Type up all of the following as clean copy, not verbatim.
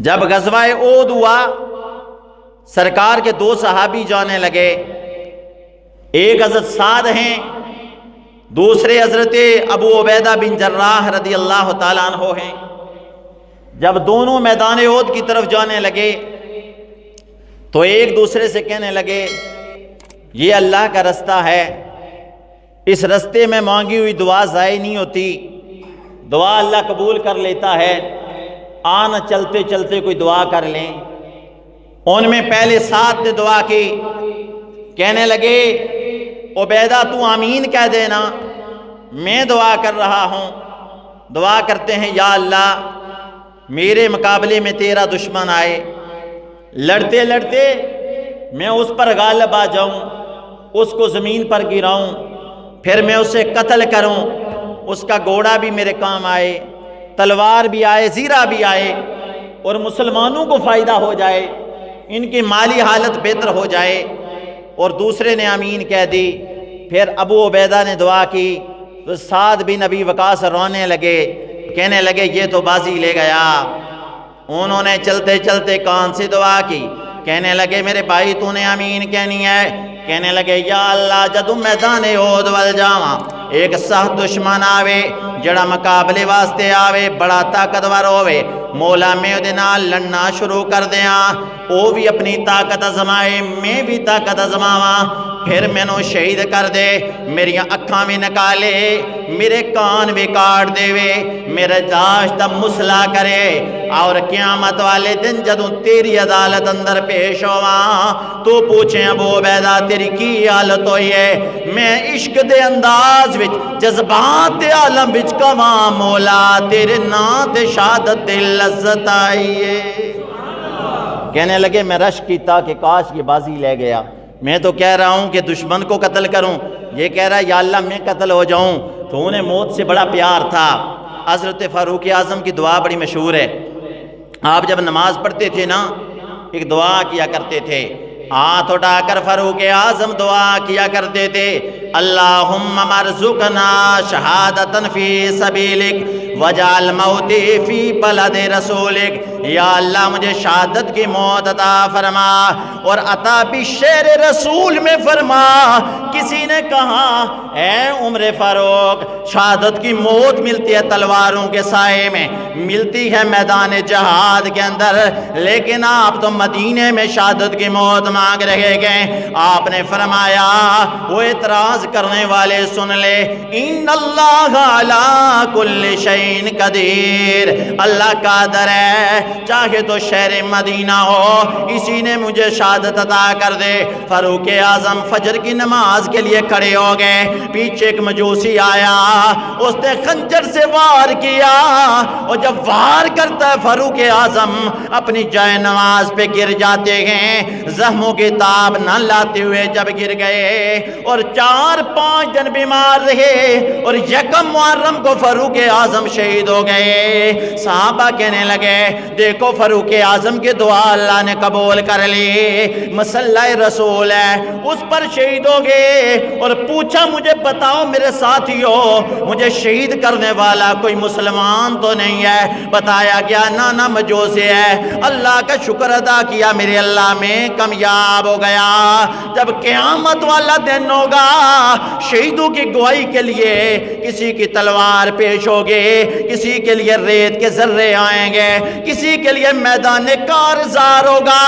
جب غزوہ احد ہوا، سرکار کے دو صحابی جانے لگے، ایک حضرت سعد ہیں، دوسرے حضرت ابو عبیدہ بن جراح رضی اللہ تعالیٰ عنہ ہیں۔ جب دونوں میدان احد کی طرف جانے لگے تو ایک دوسرے سے کہنے لگے یہ اللہ کا رستہ ہے، اس رستے میں مانگی ہوئی دعا ضائع نہیں ہوتی، دعا اللہ قبول کر لیتا ہے، آنا چلتے چلتے کوئی دعا کر لیں۔ ان میں پہلے سعد نے دعا کی، کہنے لگے عبیدہ تو آمین کہہ دینا، میں دعا کر رہا ہوں۔ دعا کرتے ہیں یا اللہ میرے مقابلے میں تیرا دشمن آئے، لڑتے لڑتے میں اس پر غالب آ جاؤں، اس کو زمین پر گراؤں، پھر میں اسے قتل کروں، اس کا گھوڑا بھی میرے کام آئے، تلوار بھی آئے، زیرہ بھی آئے، اور مسلمانوں کو فائدہ ہو جائے، ان کی مالی حالت بہتر ہو جائے۔ اور دوسرے نے آمین کہہ دی۔ پھر ابو عبیدہ نے دعا کی تو سعد بن ابی وقاص رونے لگے، کہنے لگے یہ تو بازی لے گیا۔ انہوں نے چلتے چلتے کان سے دعا کی، کہنے لگے میرے بھائی تو نے آمین کہنی ہے، کہنے لگے یا اللہ جدوں میدان احد ول جاواں ایک سخت دشمن آوے جڑا مقابلے واسطے آوے، بڑا طاقتور ہوئے، مولا میں دے نال لڑنا شروع کر دیاں، وہ بھی اپنی طاقت آزمائے، میں بھی طاقت آزماواں، پھر مینوں شہید کر دے، میری اکھاں بھی نکالے، میرے کان بھی کاٹ دے وے، میرے لاش دا مسلا کرے، اور قیامت والے دن جدوں تیری عدالت اندر پیش ہواں تو پوچھیں ابو عبیدہ تیری کی حالت ہوئی ہے؟ میں عشق دے انداز وچ جذبات دے عالم وچ کواں مولا تیرے نام تے شہادت دے لذت آئی ہے۔ کہنے لگے میں رشک کیتا کہ کاش یہ بازی لے گیا، میں تو کہہ رہا ہوں کہ دشمن کو قتل کروں، یہ کہہ رہا ہے یا اللہ میں قتل ہو جاؤں۔ تو انہیں موت سے بڑا پیار تھا۔ حضرت فاروق اعظم کی دعا بڑی مشہور ہے، آپ جب نماز پڑھتے تھے نا ایک دعا کیا کرتے تھے، ہاتھ اٹھا کر فاروق اعظم دعا کیا کرتے تھے، اللہم مرزقنا شہادتن فی سبیلک وجعل موتی فی بلد رسولک، یا اللہ مجھے شہادت کی موت عطا فرما اور عطا بھی شہر رسول میں فرما۔ کسی نے کہا اے عمر فاروق شہادت کی موت ملتی ہے تلواروں کے سائے میں، ملتی ہے میدان جہاد کے اندر، لیکن آپ تو مدینے میں شہادت کی موت مانگ رہے گئے۔ آپ نے فرمایا وہ اعتراض کرنے والے سن لے، ان اللہ علی کل شیء قدیر، اللہ قادر ہے چاہے تو شہر مدینہ ہو، اسی نے مجھے شہادت عطا کر دے۔ فاروق اعظم فجر کی نماز کے لیے کھڑے ہو گئے، پیچھے ایک مجوسی آیا، اس نے خنجر سے وار کیا، اور جب وار کرتا ہے فاروق اعظم اپنی جائے نماز پہ گر جاتے ہیں، زخموں کی تاب نہ لاتے ہوئے جب گر گئے اور 4-5 دن بیمار رہے، اور یکم محرم کو فاروق اعظم شہید ہو گئے۔ صحابہ کہنے لگے دیکھو فاروق اعظم کی دعا اللہ نے قبول کر لی، مسلح رسول ہے، اس پر شہید ہو گئے۔ اور پوچھا مجھے بتاؤ میرے ساتھیو مجھے شہید کرنے والا کوئی مسلمان تو نہیں ہے؟ بتایا گیا نانا مجوسی ہے۔ اللہ کا شکر ادا کیا، میرے اللہ میں کامیاب ہو گیا۔ جب قیامت والا دن ہوگا شہیدوں کی گواہی کے لیے کسی کی تلوار پیش ہوگی، کسی کے لیے ریت کے ذرے آئیں گے، کسی کے لیے میدان کارزار ہوگا،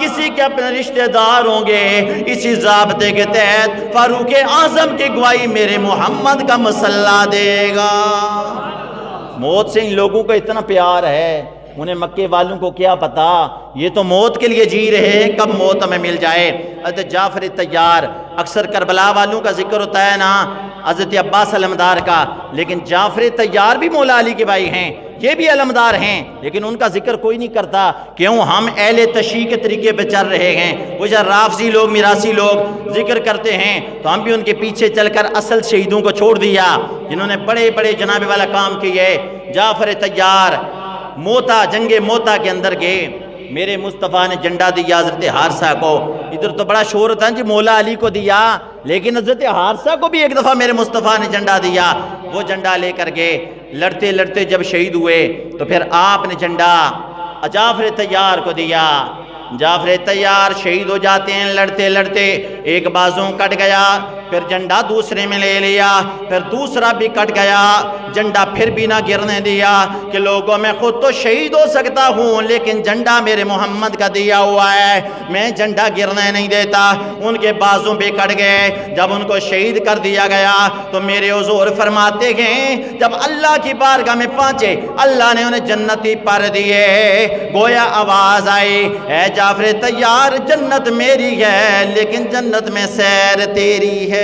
کسی کے اپنے رشتہ دار ہوں گے۔ اسی ضابطے کے تحت فاروق اعظم کی گواہی میرے محمد کا مسلح دے گا۔ موت سے ان لوگوں کا اتنا پیار ہے، انہیں مکے والوں کو کیا پتا، یہ تو موت کے لیے جی رہے ہیں کب موت ہمیں مل جائے۔ حضرت جعفر طیار، اکثر کربلا والوں کا ذکر ہوتا ہے نا، حضرت عباس علمدار کا، لیکن جعفر طیار بھی مولا علی کے بھائی ہیں، یہ بھی علمدار ہیں، لیکن ان کا ذکر کوئی نہیں کرتا۔ کیوں؟ ہم اہل تشیع کے طریقے پہ چل رہے ہیں، وہ جو رافضی لوگ میراثی لوگ ذکر کرتے ہیں تو ہم بھی ان کے پیچھے چل کر اصل شہیدوں کو چھوڑ دیا جنہوں نے بڑے بڑے جناب والا کام کیے۔ جعفر طیار موتا، جنگ موتا کے اندر گئے، میرے مصطفیٰ نے جھنڈا دیا حضرت حارثہ کو۔ ادھر تو بڑا شور ہوتا ہے جی مولا علی کو دیا، لیکن حضرت حارثہ کو بھی ایک دفعہ میرے مصطفیٰ نے جھنڈا دیا۔ وہ جھنڈا لے کر گئے، لڑتے لڑتے جب شہید ہوئے تو پھر آپ نے جھنڈا جعفر طیار کو دیا۔ جعفر طیار شہید ہو جاتے ہیں لڑتے لڑتے، ایک بازو کٹ گیا، پھر جھنڈا دوسرے میں لے لیا، پھر دوسرا بھی کٹ گیا، جھنڈا پھر بھی نہ گرنے دیا کہ لوگوں میں خود تو شہید ہو سکتا ہوں لیکن جھنڈا میرے محمد کا دیا ہوا ہے، میں جھنڈا گرنے نہیں دیتا۔ ان کے بازو بھی کٹ گئے۔ جب ان کو شہید کر دیا گیا تو میرے حضور فرماتے ہیں جب اللہ کی بارگاہ میں پہنچے اللہ نے انہیں جنتی پر دیے، گویا آواز آئی اے جعفر طیار جنت میری ہے لیکن جنت میں سیر تیری ہے،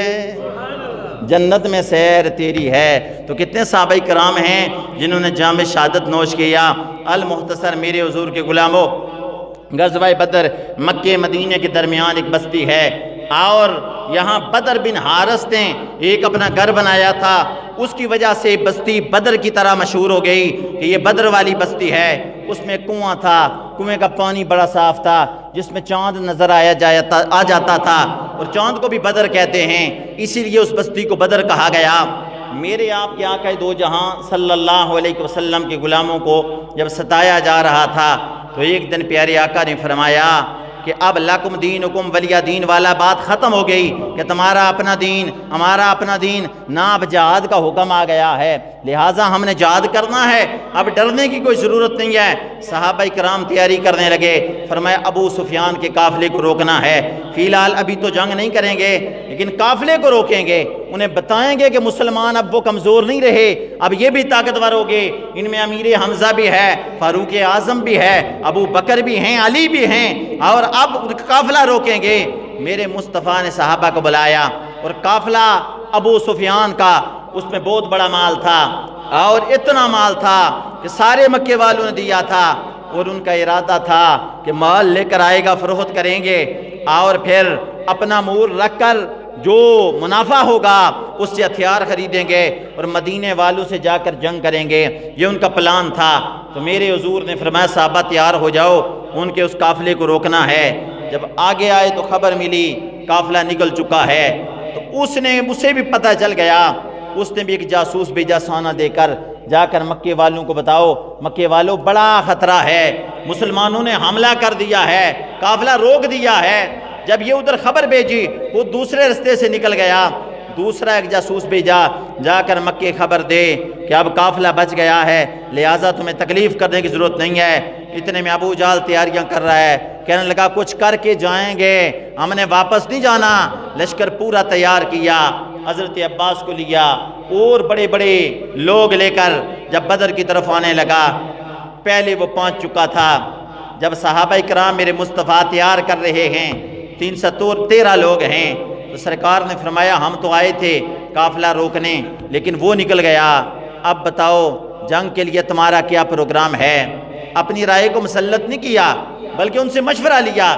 جنت میں سیر تیری ہے۔ تو کتنے صحابہ کرام ہیں جنہوں نے جام شہادت نوش کیا۔ المختصر میرے حضور کے غلاموں، غزوہ بدر مکہ مدینہ کے درمیان ایک بستی ہے، اور یہاں بدر بن حارث نے ایک اپنا گھر بنایا تھا، اس کی وجہ سے بستی بدر کی طرح مشہور ہو گئی کہ یہ بدر والی بستی ہے۔ اس میں کنواں تھا، کنویں کا پانی بڑا صاف تھا جس میں چاند نظر آ جاتا تھا، اور چاند کو بھی بدر کہتے ہیں، اسی لیے اس بستی کو بدر کہا گیا۔ میرے آپ کے آقا دو جہاں صلی اللہ علیہ وسلم کے غلاموں کو جب ستایا جا رہا تھا تو ایک دن پیارے آقا نے فرمایا کہ اب لکم دینکم ولی دین والا بات ختم ہو گئی کہ تمہارا اپنا دین ہمارا اپنا دین، نہ اب جہاد کا حکم آ گیا ہے، لہٰذا ہم نے جہاد کرنا ہے، اب ڈرنے کی کوئی ضرورت نہیں ہے۔ صحابہ کرام تیاری کرنے لگے، فرمایا ابو سفیان کے قافلے کو روکنا ہے، فی الحال ابھی تو جنگ نہیں کریں گے لیکن قافلے کو روکیں گے، انہیں بتائیں گے کہ مسلمان اب وہ کمزور نہیں رہے، اب یہ بھی طاقتور ہو گئے، ان میں امیر حمزہ بھی ہے، فاروق اعظم بھی ہے، ابو بکر بھی ہیں، علی بھی ہیں، اور اب قافلہ روکیں گے۔ میرے مصطفیٰ نے صحابہ کو بلایا اور قافلہ ابو سفیان کا اس میں بہت بڑا مال تھا، اور اتنا مال تھا کہ سارے مکے والوں نے دیا تھا، اور ان کا ارادہ تھا کہ مال لے کر آئے گا فروخت کریں گے اور پھر اپنا مور رکھ کر جو منافع ہوگا اس سے ہتھیار خریدیں گے اور مدینے والوں سے جا کر جنگ کریں گے، یہ ان کا پلان تھا۔ تو میرے حضور نے فرمایا صحابہ تیار ہو جاؤ، ان کے اس قافلے کو روکنا ہے۔ جب آگے آئے تو خبر ملی قافلہ نکل چکا ہے، تو اسے بھی پتہ چل گیا، اس نے بھی ایک جاسوس بھیجا سونا دے کر، جا کر مکے والوں کو بتاؤ مکے والوں بڑا خطرہ ہے، مسلمانوں نے حملہ کر دیا ہے، قافلہ روک دیا ہے۔ جب یہ ادھر خبر بھیجی وہ دوسرے رستے سے نکل گیا، دوسرا ایک جاسوس بھیجا جا کر مکے خبر دے کہ اب قافلہ بچ گیا ہے، لہٰذا تمہیں تکلیف کرنے کی ضرورت نہیں ہے۔ اتنے میں ابو جہل تیاریاں کر رہا ہے، کہنے لگا کچھ کر کے جائیں گے، ہم نے واپس نہیں جانا۔ لشکر پورا تیار کیا، حضرت عباس کو لیا اور بڑے بڑے لوگ لے کر جب بدر کی طرف آنے لگا، پہلے وہ پہنچ چکا تھا۔ جب صحابہ کرام میرے مصطفیٰ تیار کر رہے ہیں، 313 لوگ ہیں، تو سرکار نے فرمایا ہم تو آئے تھے قافلہ روکنے لیکن وہ نکل گیا، اب بتاؤ جنگ کے لیے تمہارا کیا پروگرام ہے؟ اپنی رائے کو مسلط نہیں کیا بلکہ ان سے مشورہ لیا،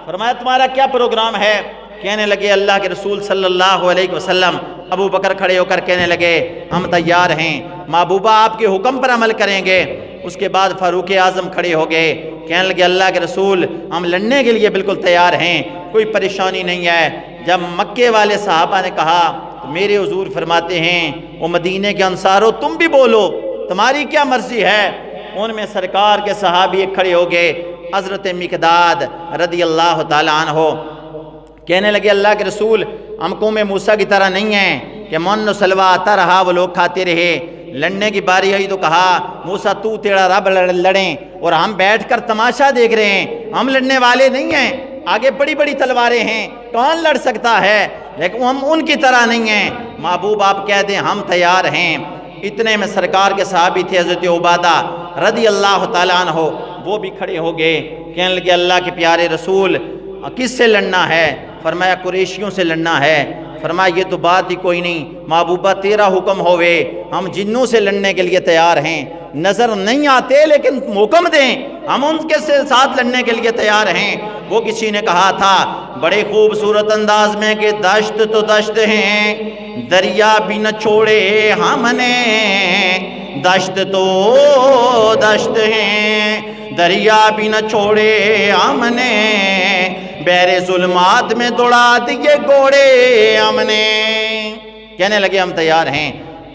فرمایا تمہارا کیا پروگرام ہے؟ کہنے لگے اللہ کے رسول صلی اللہ علیہ وسلم، ابو بکر کھڑے ہو کر کہنے لگے ہم تیار ہیں، محبوبہ آپ کے حکم پر عمل کریں گے۔ اس کے بعد فاروق اعظم کھڑے ہو گئے، کہنے لگے اللہ کے رسول ہم لڑنے کے لیے بالکل تیار ہیں، کوئی پریشانی نہیں ہے۔ جب مکے والے صحابہ نے کہا تو میرے حضور فرماتے ہیں وہ مدینے کے انصارو تم بھی بولو، تمہاری کیا مرضی ہے؟ ان میں سرکار کے صحابی کھڑے ہو گئے، حضرت مقداد رضی اللہ تعالیٰ عنہ، کہنے لگے اللہ کے رسول ہم قوم موسیٰ کی طرح نہیں ہیں کہ من و سلوہ آتا رہا وہ لوگ کھاتے رہے، لڑنے کی باری آئی تو کہا موسیٰ تو تیرا رب لڑیں، اور ہم بیٹھ کر تماشا دیکھ رہے ہیں، ہم لڑنے والے نہیں ہیں، آگے بڑی بڑی تلواریں ہیں، کون لڑ سکتا ہے، لیکن ہم ان کی طرح نہیں ہیں، محبوب آپ کہہ دیں ہم تیار ہیں۔ اتنے میں سرکار کے صحابی تھے حضرت عبادہ رضی اللہ تعالیٰ عنہ، وہ بھی کھڑے ہو گئے، کہنے لگے اللہ کے پیارے رسول کس سے لڑنا ہے؟ فرمایا قریشیوں سے لڑنا ہے۔ فرمایا یہ تو بات ہی کوئی نہیں، محبوبہ تیرا حکم ہوئے، ہم جنوں سے لڑنے کے لیے تیار ہیں، نظر نہیں آتے لیکن حکم دیں، ہم ان کے ساتھ لڑنے کے لیے تیار ہیں۔ وہ کسی نے کہا تھا بڑے خوبصورت انداز میں کہ دشت تو دشت ہیں، دریا بھی نہ چھوڑے ہم نے، دشت تو دشت ہیں، دریا بھی نہ چھوڑے ہم نے، بحر ظلمات میں دوڑا دیے گھوڑے ہم نے۔ کہنے لگے ہم تیار ہیں۔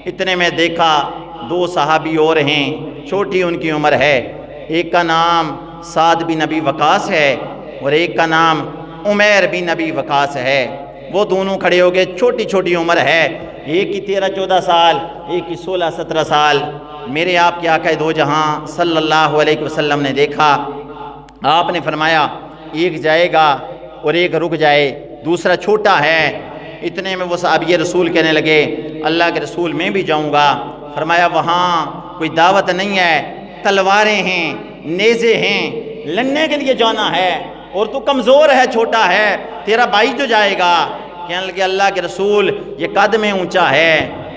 اتنے میں دیکھا دو صحابی اور ہیں، چھوٹی ان کی عمر ہے، ایک کا نام سعد بن ابی وقاص ہے اور ایک کا نام عمیر بن ابی وقاص ہے۔ وہ دونوں کھڑے ہو گئے، چھوٹی چھوٹی عمر ہے، ایک کی 13-14 سال، ایک کی 16-17 سال۔ میرے آپ کے آقا دو جہاں صلی اللہ علیہ وسلم نے دیکھا، آپ نے فرمایا ایک جائے گا اور ایک رک جائے، دوسرا چھوٹا ہے۔ اتنے میں وہ صحابی رسول کہنے لگے اللہ کے رسول میں بھی جاؤں گا۔ فرمایا وہاں کوئی دعوت نہیں ہے، تلواریں ہیں، نیزے ہیں، لڑنے کے لیے جانا ہے، اور تو کمزور ہے، چھوٹا ہے، تیرا بھائی جو جائے گا۔ کہنے لگے اللہ کے رسول یہ قد میں اونچا ہے،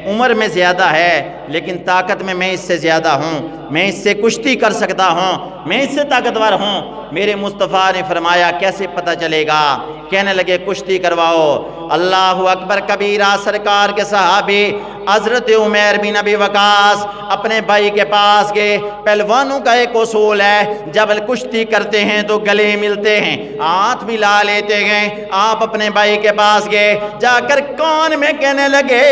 عمر میں زیادہ ہے، لیکن طاقت میں اس سے زیادہ ہوں، میں اس سے کشتی کر سکتا ہوں، میں اس سے طاقتور ہوں۔ میرے مصطفیٰ نے فرمایا کیسے پتہ چلے گا؟ کہنے لگے کشتی کرواؤ۔ اللہ اکبر کبیرہ، سرکار کے صحابی حضرت عمیر بن ابی وقاص اپنے بھائی کے پاس گئے۔ پہلوانوں کا ایک اصول ہے، جب کشتی کرتے ہیں تو گلے ملتے ہیں، ہاتھ ملا لیتے ہیں۔ آپ اپنے بھائی کے پاس گئے، جا کر کان میں کہنے لگے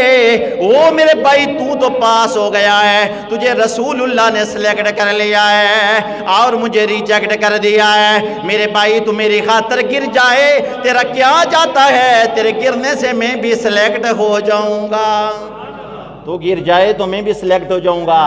او میرے بھائی تو پاس ہو گیا ہے، تجھے رسول اللہ نے سلیکٹ کر لیا ہے اور مجھے ریجیکٹ کر دیا ہے۔ میرے بھائی تو میری خاطر گر جائے، تیرا کیا جاتا ہے؟ تیرے گرنے سے میں بھی سلیکٹ ہو جاؤں گا، تو گر جائے تو میں بھی سلیکٹ ہو جاؤں گا،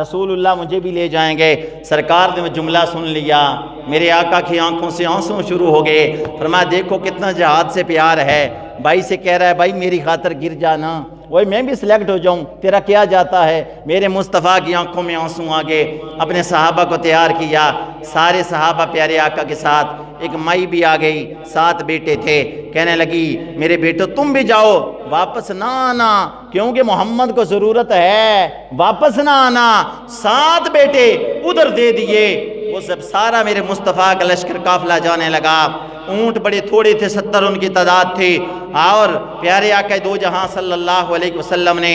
رسول اللہ مجھے بھی لے جائیں گے۔ سرکار نے وہ جملہ سن لیا، میرے آقا کی آنکھوں سے آنسو شروع ہو گئے۔ فرمایا دیکھو کتنا جہاد سے پیار ہے، بھائی سے کہہ رہا ہے بھائی میری خاطر گر جانا، وہی میں بھی سلیکٹ ہو جاؤں، تیرا کیا جاتا ہے؟ میرے مصطفیٰ کی آنکھوں میں آنسو آ گئے۔ اپنے صحابہ کو تیار کیا، سارے صحابہ پیارے آقا کے ساتھ، ایک مائی بھی آ گئی، 7 بیٹے تھے۔ کہنے لگی میرے بیٹو تم بھی جاؤ، واپس نہ آنا، کیونکہ محمد کو ضرورت ہے، واپس نہ آنا۔ 7 بیٹے ادھر دے دیے، وہ سب سارا میرے مصطفیٰ کا لشکر قافلہ جانے لگا۔ اونٹ بڑے تھوڑے تھے، 70 ان کی تعداد تھی، اور پیارے آقا دو جہاں صلی اللہ علیہ وسلم نے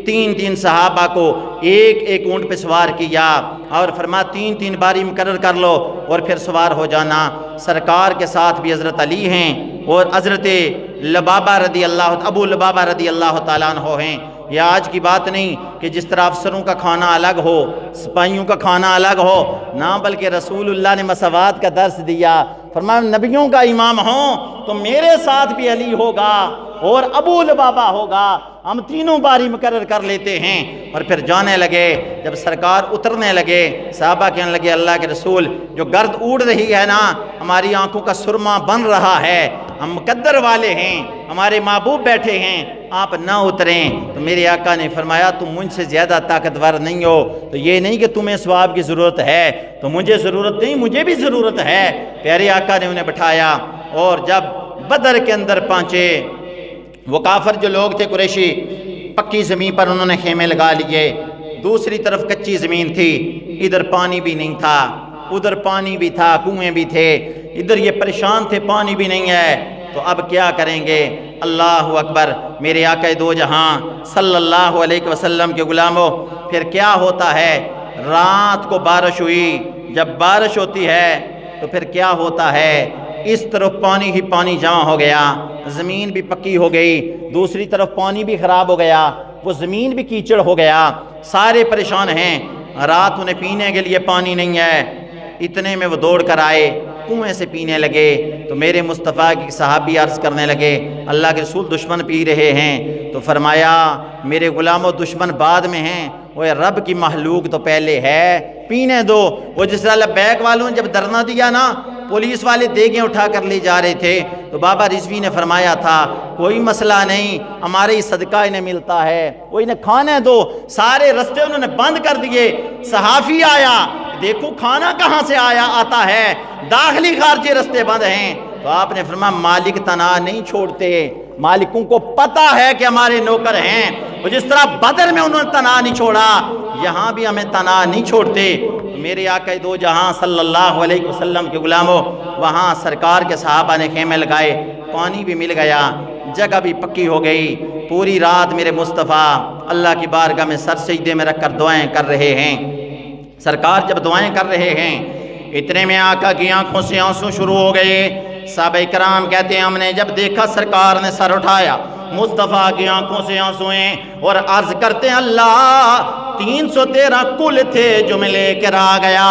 تین صحابہ کو ایک اونٹ پہ سوار کیا اور فرمایا 3 باری مقرر کر لو اور پھر سوار ہو جانا۔ سرکار کے ساتھ بھی حضرت علی ہیں اور حضرت ابو لبابہ رضی اللہ تعالیٰ عنہ ہیں۔ یہ آج کی بات نہیں کہ جس طرح افسروں کا کھانا الگ ہو، سپاہیوں کا کھانا الگ ہو، نہ بلکہ رسول اللہ نے مساوات کا درس دیا۔ فرمایا نبیوں کا امام ہوں تو میرے ساتھ بھی علی ہوگا اور ابو لبابہ ہوگا، ہم 3 باری مقرر کر لیتے ہیں۔ اور پھر جانے لگے، جب سرکار اترنے لگے، صحابہ کہنے لگے اللہ کے رسول جو گرد اڑ رہی ہے نا، ہماری آنکھوں کا سرما بن رہا ہے، ہم مقدر والے ہیں، ہمارے محبوب بیٹھے ہیں، آپ نہ اتریں۔ تو میرے آقا نے فرمایا تم مجھ سے زیادہ طاقتور نہیں ہو، تو یہ نہیں کہ تمہیں ثواب کی ضرورت ہے تو مجھے ضرورت نہیں، مجھے بھی ضرورت ہے۔ پیارے آقا نے انہیں بٹھایا اور جب بدر کے اندر پہنچے، وہ کافر جو لوگ تھے قریشی، پکی زمین پر انہوں نے خیمے لگا لیے، دوسری طرف کچی زمین تھی، ادھر پانی بھی نہیں تھا، ادھر پانی بھی تھا، کنویں بھی تھے، ادھر یہ پریشان تھے پانی بھی نہیں ہے، تو اب کیا کریں گے؟ اللہ اکبر، میرے آقا دو جہاں صلی اللہ علیہ وسلم کے غلاموں، پھر کیا ہوتا ہے؟ رات کو بارش ہوئی، جب بارش ہوتی ہے تو پھر کیا ہوتا ہے؟ اس طرف پانی ہی پانی جمع ہو گیا، زمین بھی پکی ہو گئی، دوسری طرف پانی بھی خراب ہو گیا، وہ زمین بھی کیچڑ ہو گیا، سارے پریشان ہیں، رات انہیں پینے کے لیے پانی نہیں ہے۔ اتنے میں وہ دوڑ کر آئے، کنویں سے پینے لگے، تو میرے مصطفیٰ کی صحابی عرض کرنے لگے اللہ کے رسول دشمن پی رہے ہیں، تو فرمایا میرے غلاموں دشمن بعد میں ہیں، وہ رب کی مخلوق تو پہلے ہے، پینے دو۔ وہ جس طرح لبیک والوں نے جب دھرنا دیا نا، پولیس والے دیگیں اٹھا کر لے جا رہے تھے، تو بابا رضوی نے فرمایا تھا کوئی مسئلہ نہیں، ہمارے ہی صدقہ انہیں ملتا ہے، وہ انہیں کھانے دو۔ سارے رستے انہوں نے بند کر دیے۔ صحافی آیا، دیکھو کھانا کہاں سے آتا ہے، داخلی خارجی رستے بند ہیں۔ تو آپ نے فرمایا مالک تنہا نہیں چھوڑتے، مالکوں کو پتہ ہے کہ ہمارے نوکر ہیں، اور جس طرح بدر میں انہوں نے تنہا نہیں چھوڑا، یہاں بھی ہمیں تنہا نہیں چھوڑتے۔ میرے آقا دو جہاں صلی اللہ علیہ وسلم کے غلاموں، وہاں سرکار کے صحابہ نے خیمے لگائے، پانی بھی مل گیا، جگہ بھی پکی ہو گئی۔ پوری رات میرے مصطفیٰ اللہ کی بارگاہ میں سر سجدے میں رکھ کر دعائیں کر رہے ہیں۔ سرکار جب دعائیں کر رہے ہیں، اتنے میں آقا کی آنکھوں سے آنسو شروع ہو گئے۔ صحابہ کرام کہتے ہیں ہم نے جب دیکھا سرکار نے سر اٹھایا، مصطفیٰ کی آنکھوں سے آنسو ہیں اور عرض کرتے ہیں اللہ 313 کل تھے جو میں لے کر آ گیا،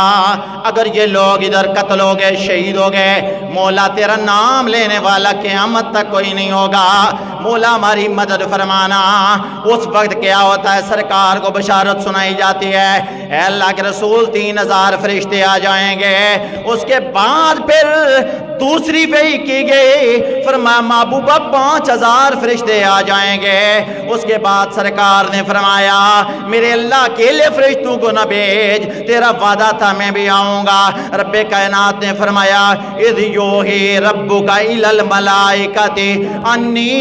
اگر یہ لوگ ادھر قتل ہو گئے، شہید ہو گئے، مولا تیرا نام لینے والا قیامت تک کوئی نہیں ہوگا، مولا ہماری مدد فرمانا۔ اس وقت کیا ہوتا ہے، سرکار کو بشارت سنائی جاتی ہے، اے اللہ کے رسول 3000 فرشتے آ جائیں گے۔ اس کے بعد پھر دوسری وحی کی گئی، فرمایا محبوبہ 5000 فرشتے آ جائیں گے۔ اس کے بعد سرکار نے فرمایا میرے اللہ اکیلے فرشتوں کو نہ بھیج، تیرا وعدہ تھا میں بھی آؤں گا۔ رب کائنات نے فرمایا اذ یوحی ربک الی الملائکۃ انی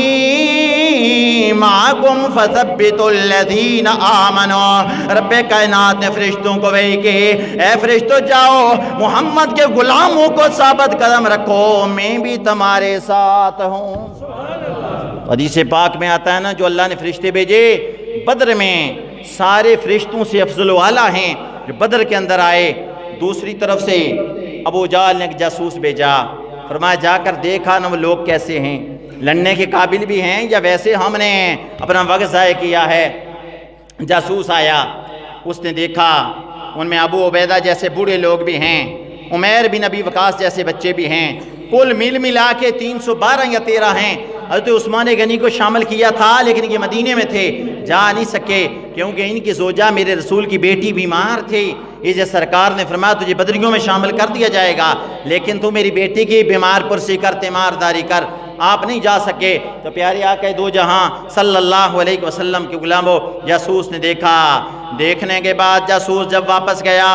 معکم فثبتوا الذین آمنوا۔ رب کائنات نے فرشتوں کو وحی کی، اے فرشتوں جاؤ محمد کے غلاموں کو ثابت قدم رکھو، میں بھی تمہارے ساتھ ہوں۔ حدیث پاک میں آتا ہے نا، جو اللہ نے فرشتے بھیجے بدر میں سارے فرشتوں سے افضل والا ہیں جو بدر کے اندر آئے۔ دوسری طرف سے ابو جہل نے ایک جاسوس بھیجا، فرمایا جا کر دیکھا نا وہ لوگ کیسے ہیں، لڑنے کے قابل بھی ہیں یا ویسے ہم نے اپنا وقت ضائع کیا ہے۔ جاسوس آیا، اس نے دیکھا ان میں ابو عبیدہ جیسے بوڑھے لوگ بھی ہیں، عمیر بن ابی وقاص جیسے بچے بھی ہیں، کل ملا کے 312 یا 13 ہیں۔ حضرت عثمان غنی کو شامل کیا تھا لیکن یہ مدینے میں تھے، جا نہیں سکے کیونکہ ان کی زوجہ میرے رسول کی بیٹی بیمار تھی۔ اسے سرکار نے فرمایا تجھے بدریوں میں شامل کر دیا جائے گا، لیکن تو میری بیٹی کی بیمار پرسی کر، تیمارداری کر۔ آپ نہیں جا سکے تو پیارے آقا دو جہاں صلی اللہ علیہ وسلم کے غلاموں جاسوس نے دیکھا۔ دیکھنے کے بعد جاسوس جب واپس گیا،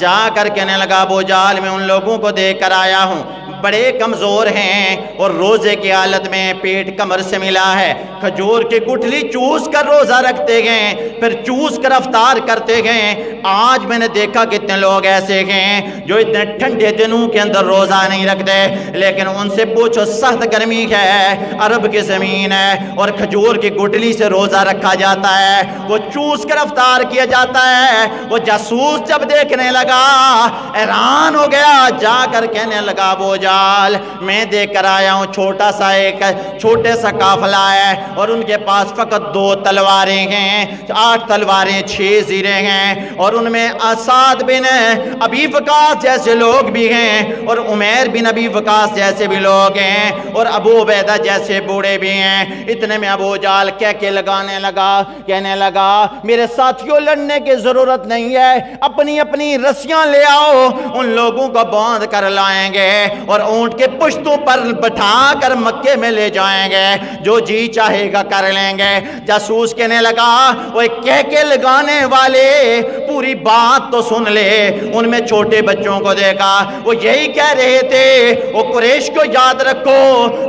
جا کر کہنے لگا ابو جہل میں ان لوگوں کو دیکھ کر آیا ہوں، بڑے کمزور ہیں اور روزے کی حالت میں پیٹ کمر سے ملا ہے، کھجور کی گٹھلی چوس کر روزہ رکھتے گئے، پھر چوس کر افطار کرتے گئے۔ آج میں نے دیکھا کتنے لوگ ایسے ہیں جو اتنے ٹھنڈے دنوں کے اندر روزہ نہیں رکھتے، لیکن ان سے پوچھو سخت گرمی ہے، عرب کی زمین ہے اور کھجور کی گٹھلی سے روزہ رکھا جاتا ہے، وہ چوس کر افطار کیا جاتا ہے۔ وہ جاسوس جب دیکھنے لگا حیران ہو گیا، جا کر کہنے لگا ابو جہل میں دیکھ کر آیا ہوں چھوٹا سا ایک چھوٹے سا قافلہ ہے اور ان کے پاس فقط 2 تلواریں ہیں، 8 تلواریں 6 زیرے ہیں، اور ان میں اسعد بن ابی وقاص جیسے لوگ بھی ہیں اور عمیر بن ابی وقاص جیسے بھی لوگ ہیں اور ابو عبیدہ جیسے بوڑھے بھی ہیں۔ اتنے میں ابو جہل کہنے لگا میرے ساتھیوں لڑنے کی ضرورت نہیں ہے، اپنی اپنی رسیاں لے آؤ، ان لوگوں کو باندھ کر لائیں گے اور اونٹ کے پشتوں پر بٹھا کر مکے میں لے جائیں گے، جو جی چاہے گا کر لیں گے۔ جاسوس کہنے لگا وہ کہہ کے لگانے والے پوری بات تو سن لے۔ ان میں چھوٹے بچوں کو دیکھا، وہ یہی کہہ رہے تھے وہ قریش کو یاد رکھو،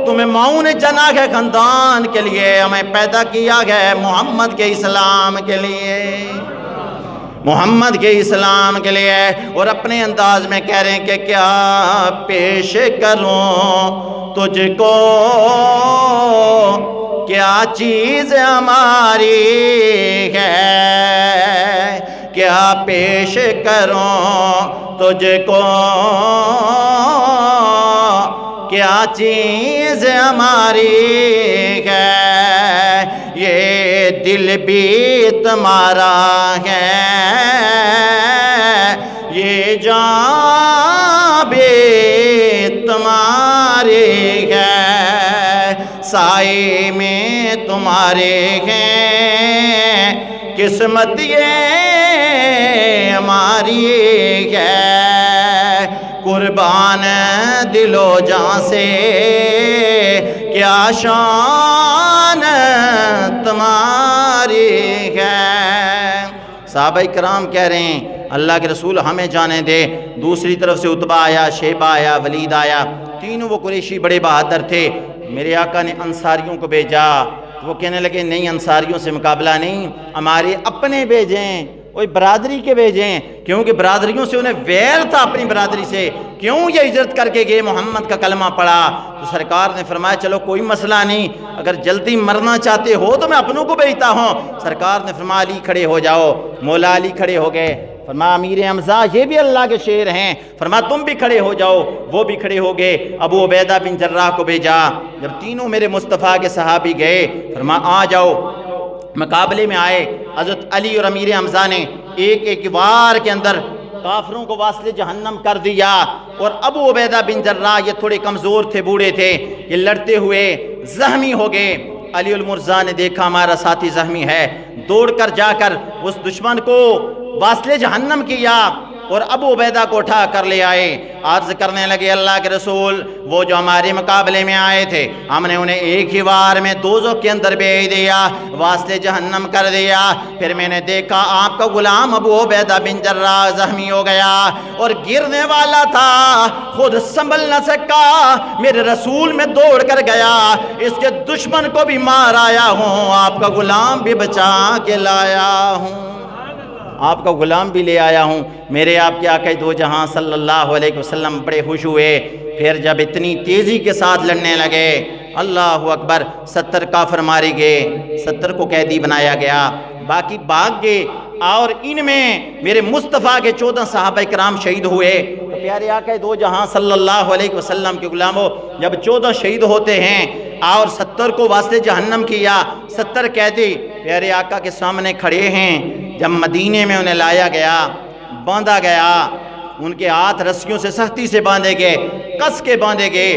تمہیں معاون جناح کے خاندان کے لیے ہمیں پیدا کیا گیا، محمد کے اسلام کے لیے، محمد کے اسلام کے لیے۔ اور اپنے انداز میں کہہ رہے ہیں کہ کیا پیش کروں تجھ کو، کیا چیز ہماری ہے، کیا پیش کروں تجھ کو، کیا چیز ہماری ہے، یہ دل بھی تمہارا ہے، یہ جان بھی تمہاری ہے، سائے میں تمہارے ہیں، قسمت یہ ہماری ہے، قربان دل و جان سے کیا شان تمہاری ہے۔ صحابہ کرام کہہ رہے ہیں اللہ کے رسول ہمیں جانے دے۔ دوسری طرف سے عتبہ آیا، شیبہ آیا، ولید آیا، تینوں وہ قریشی بڑے بہادر تھے۔ میرے آقا نے انصاریوں کو بھیجا، وہ کہنے لگے نہیں انصاریوں سے مقابلہ نہیں، ہمارے اپنے بھیجیں، کوئی برادری کے بھیجیں، کیونکہ برادریوں سے انہیں ویر تھا، اپنی برادری سے کیوں یہ ہجرت کر کے گئے، محمد کا کلمہ پڑھا۔ تو سرکار نے فرمایا چلو کوئی مسئلہ نہیں، اگر جلدی مرنا چاہتے ہو تو میں اپنوں کو بھیجتا ہوں۔ سرکار نے فرمایا علی کھڑے ہو جاؤ، مولا علی کھڑے ہو گئے، فرمایا امیر حمزہ یہ بھی اللہ کے شیر ہیں، فرمایا تم بھی کھڑے ہو جاؤ، وہ بھی کھڑے ہو گئے۔ ابو عبیدہ بن جراح کو بھیجا، جب تینوں میرے مصطفیٰ کے صحابی گئے، فرمایا آ جاؤ مقابلے میں آئے۔ حضرت علی اور امیر حمزہ نے ایک ایک وار کے اندر کافروں کو واصل جہنم کر دیا، اور ابو عبیدہ بن جراح یہ تھوڑے کمزور تھے، بوڑھے تھے، یہ لڑتے ہوئے زخمی ہو گئے۔ علی المرزا نے دیکھا ہمارا ساتھی زخمی ہے، دوڑ کر جا کر اس دشمن کو واصل جہنم کیا اور ابو عبیدہ کو اٹھا کر لے آئے۔ عرض کرنے لگے اللہ کے رسول، وہ جو ہمارے مقابلے میں آئے تھے ہم نے انہیں ایک ہی وار میں دوزخ کے اندر بھیج دیا، واصل جہنم کر دیا۔ پھر میں نے دیکھا آپ کا غلام ابو عبیدہ بن جراح زخمی ہو گیا اور گرنے والا تھا، خود سنبھل نہ سکا، میرے رسول میں دوڑ کر گیا، اس کے دشمن کو بھی مار آیا ہوں، آپ کا غلام بھی بچا کے لایا ہوں، آپ کا غلام بھی لے آیا ہوں۔ میرے آپ کے آقا دو جہاں صلی اللہ علیہ وسلم بڑے خوش ہوئے۔ پھر جب اتنی تیزی کے ساتھ لڑنے لگے، اللہ اکبر، 70 کافر مارے گئے، 70 کو قیدی بنایا گیا، باقی بھاگ گئے، اور ان میں میرے مصطفیٰ کے 14 صحابہ کرام شہید ہوئے۔ تو پیارے آقا دو جہاں صلی اللہ علیہ وسلم کے غلاموں، جب 14 شہید ہوتے ہیں اور 70 کو واسطے جہنم کیا، 70 قیدی پیارے آقا کے سامنے کھڑے ہیں۔ جب مدینے میں انہیں لایا گیا، باندھا گیا، ان کے ہاتھ رسیوں سے سختی سے باندھے گئے، کس کے باندھے گئے۔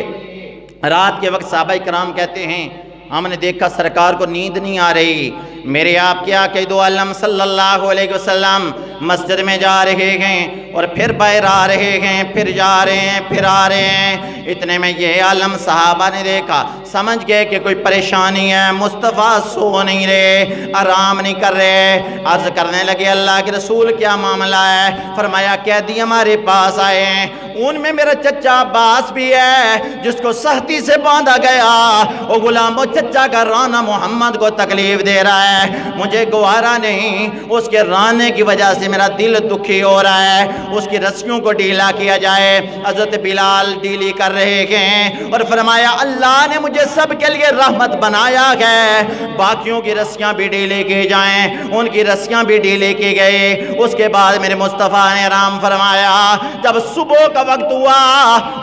رات کے وقت صحابہ کرام کہتے ہیں ہم نے دیکھا سرکار کو نیند نہیں آ رہی، میرے آپ کے آقا دو عالم صلی اللہ علیہ وسلم مسجد میں جا رہے ہیں اور پھر باہر آ رہے ہیں، پھر جا رہے ہیں، پھر آ رہے ہیں۔ اتنے میں یہ عالم صحابہ نے دیکھا، سمجھ گئے کہ کوئی پریشانی ہے، مصطفیٰ سو نہیں رہے، آرام نہیں کر رہے۔ عرض کرنے لگے اللہ کے رسول کیا معاملہ ہے؟ فرمایا قیدی ہمارے پاس آئے ہیں، ان میں میرا چچا عباس بھی ہے جس کو سختی سے باندھا گیا، وہ غلاموں چچا کا رانا محمد کو تکلیف دے رہا ہے، مجھے گوارا نہیں، اس کے رانے کی وجہ سے میرا دل دکھی ہو رہا ہے، اس کی رسیوں کو ڈھیلا کیا جائے۔ حضرت بلال ڈھیلی کر رہے ہیں اور فرمایا اللہ نے مجھے سب کے لیے رحمت بنایا ہے، باقیوں کی رسیاں بھی ڈھیلے کی جائیں، ان کی رسیاں بھی ڈھیلے کی گئے۔ اس کے بعد میرے مصطفیٰ نے آرام فرمایا۔ جب صبح کا وقت ہوا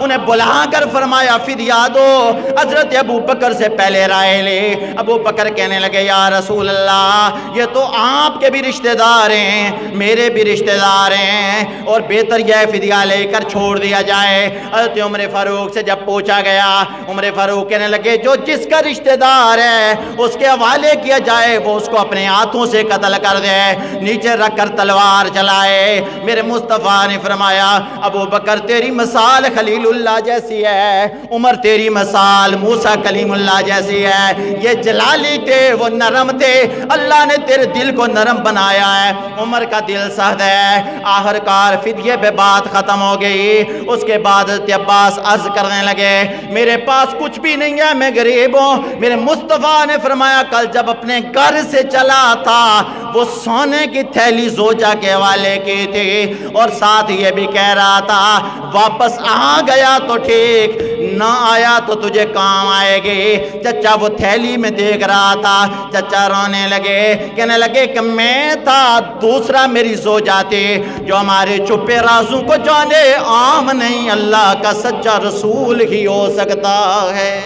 انہیں بلا کر فرمایا فدیہ دو، حضرت ابو بکر سے پہلے رائے لے۔ ابو بکر کہنے لگے یا رسول اللہ یہ تو آپ کے بھی رشتہ دار ہیں، میرے بھی رشتہ دار ہیں، اور بہتر یہ فدیہ لے کر چھوڑ دیا جائے۔ حضرت عمر فاروق سے جب پوچھا گیا، عمر فاروق کہنے لگے جو جس کا رشتہ دار ہے اس کے حوالے کیا جائے، وہ اس کو اپنے ہاتھوں سے قتل کر دے، نیچے رکھ کر تلوار چلائے۔ میرے مصطفیٰ نے فرمایا ابو بکر تیری مثال خلیل اللہ جیسی ہے، عمر تیری مثال موسیٰ کلیم اللہ جیسی ہے، یہ جلالی تھے وہ نرم تھے، اللہ نے تیرے دل کو نرم بنایا ہے، عمر کا دل سخت ہے۔ آخر کار فدیے پہ بات ختم ہو گئی۔ اس کے بعد حضرت عباس عرض کرنے لگے میرے پاس کچھ بھی نہیں ہے، میں غریب ہوں۔ میرے مصطفیٰ نے فرمایا کل جب اپنے گھر سے چلا تھا وہ سونے کی تھیلی زوجہ کے حوالے کی تھی، اور ساتھ یہ بھی کہہ رہا تھا واپس آ گیا تو ٹھیک، نہ آیا تو تجھے کام آئے گی۔ چچا وہ تھیلی میں دیکھ رہا تھا، چچا رونے لگے، کہنے لگے کہ میں تھا، دوسرا میری زوجہ تھی جو ہمارے چھپے رازوں کو جانے، عام نہیں اللہ کا سچا رسول ہی ہو سکتا ہے۔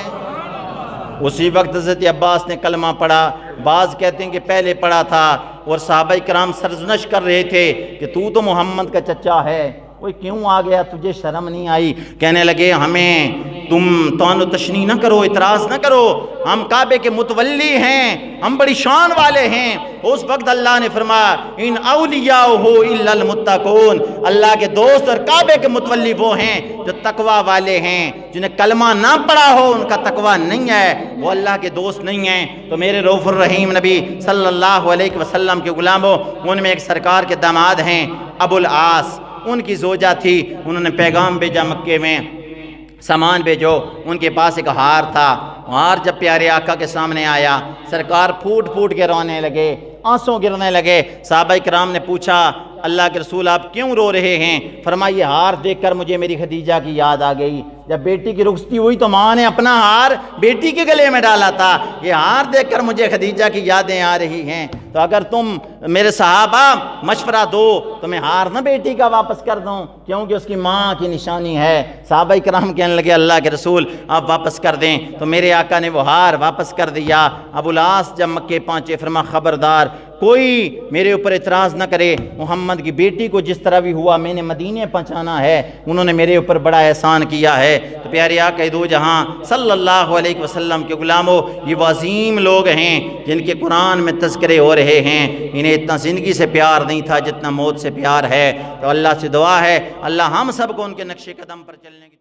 اسی وقت حضرت عباس نے کلمہ پڑھا، بعض کہتے ہیں کہ پہلے پڑھا تھا، اور صحابہ کرام سرزنش کر رہے تھے کہ تو محمد کا چچا ہے، وہ کیوں آ گیا، تجھے شرم نہیں آئی؟ کہنے لگے ہمیں تم توان و تشنیع نہ کرو، اعتراض نہ کرو، ہم کعبے کے متولی ہیں، ہم بڑی شان والے ہیں۔ اس وقت اللہ نے فرمایا ان اولیاءہ الا المتقون، اللہ کے دوست اور کعبے کے متولی وہ ہیں جو تقوی والے ہیں، جنہیں کلمہ نہ پڑھا ہو ان کا تقوی نہیں ہے، وہ اللہ کے دوست نہیں ہیں۔ تو میرے رؤوف الرحیم نبی صلی اللہ علیہ وسلم کے غلاموں، ان میں ایک سرکار کے داماد ہیں ابو العاص، ان کی زوجہ تھی، انہوں نے پیغام بھیجا مکے میں سامان بھیجو، ان کے پاس ایک ہار تھا، ہار جب پیارے آقا کے سامنے آیا سرکار پھوٹ پھوٹ کے رونے لگے، آنسوں گرنے لگے۔ صحابہ کرام نے پوچھا اللہ کے رسول آپ کیوں رو رہے ہیں؟ فرمایا یہ ہار دیکھ کر مجھے میری خدیجہ کی یاد آ گئی، جب بیٹی کی رخصتی ہوئی تو ماں نے اپنا ہار بیٹی کے گلے میں ڈالا تھا، یہ ہار دیکھ کر مجھے خدیجہ کی یادیں آ رہی ہیں۔ تو اگر تم میرے صحابہ مشورہ دو تو میں ہار نہ بیٹی کا واپس کر دوں، کیونکہ اس کی ماں کی نشانی ہے۔ صحابہ کرام کہنے لگے اللہ کے رسول آپ واپس کر دیں، تو میرے آقا نے وہ ہار واپس کر دیا۔ ابو العاص جب مکے پہنچے فرمایا خبردار کوئی میرے اوپر اعتراض نہ کرے، محمد کی بیٹی کو جس طرح بھی ہوا میں نے مدینے پہنچانا ہے، انہوں نے میرے اوپر بڑا احسان کیا ہے۔ تو پیارے آقا دو جہاں صلی اللہ علیہ وسلم کے غلاموں، یہ وہ عظیم لوگ ہیں جن کے قرآن میں تذکرے ہو رہے ہیں، انہیں اتنا زندگی سے پیار نہیں تھا جتنا موت سے پیار ہے۔ تو اللہ سے دعا ہے اللہ ہم سب کو ان کے نقش قدم پر چلنے کی